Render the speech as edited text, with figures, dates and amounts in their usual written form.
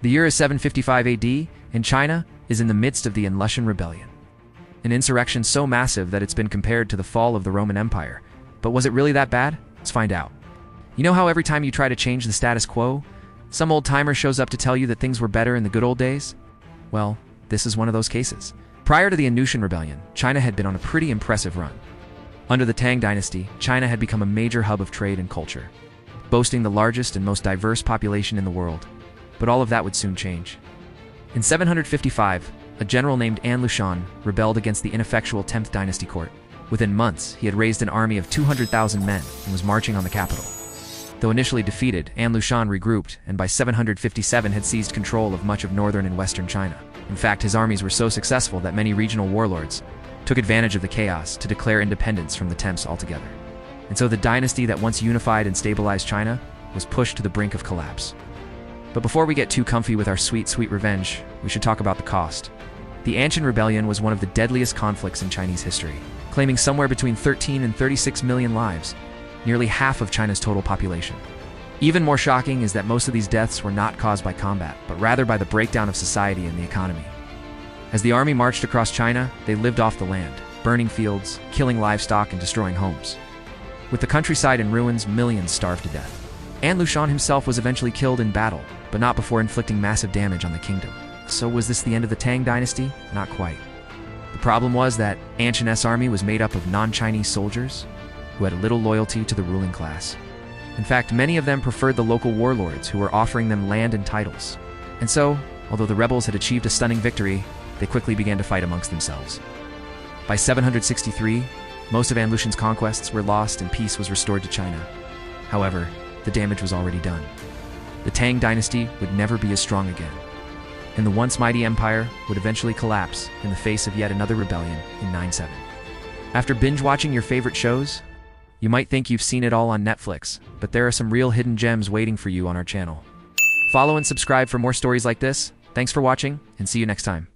The year is 755 AD, and China is in the midst of the An Lushan Rebellion. An insurrection so massive that it's been compared to the fall of the Roman Empire. But was it really that bad? Let's find out. You know how every time you try to change the status quo, some old-timer shows up to tell you that things were better in the good old days? Well, this is one of those cases. Prior to the An Lushan Rebellion, China had been on a pretty impressive run. Under the Tang dynasty, China had become a major hub of trade and culture, boasting the largest and most diverse population in the world. But all of that would soon change. In 755, a general named An Lushan rebelled against the ineffectual 10th dynasty court. Within months, he had raised an army of 200,000 men and was marching on the capital. Though initially defeated, An Lushan regrouped and by 757 had seized control of much of northern and western China. In fact, his armies were so successful that many regional warlords took advantage of the chaos to declare independence from the Temps altogether. And so the dynasty that once unified and stabilized China was pushed to the brink of collapse. But before we get too comfy with our sweet, sweet revenge, we should talk about the cost. The An Lushan Rebellion was one of the deadliest conflicts in Chinese history, claiming somewhere between 13 and 36 million lives, nearly half of China's total population. Even more shocking is that most of these deaths were not caused by combat, but rather by the breakdown of society and the economy. As the army marched across China, they lived off the land, burning fields, killing livestock, and destroying homes. With the countryside in ruins, millions starved to death. An Lushan himself was eventually killed in battle, but not before inflicting massive damage on the kingdom. So was this the end of the Tang dynasty? Not quite. The problem was that An Lushan's army was made up of non-Chinese soldiers who had little loyalty to the ruling class. In fact, many of them preferred the local warlords who were offering them land and titles. And so, although the rebels had achieved a stunning victory, they quickly began to fight amongst themselves. By 763, most of An Lushan's conquests were lost and peace was restored to China. However, the damage was already done. The Tang dynasty would never be as strong again, and the once mighty empire would eventually collapse in the face of yet another rebellion in 9/7. After binge-watching your favorite shows, you might think you've seen it all on Netflix, but there are some real hidden gems waiting for you on our channel. Follow and subscribe for more stories like this. Thanks for watching, and see you next time.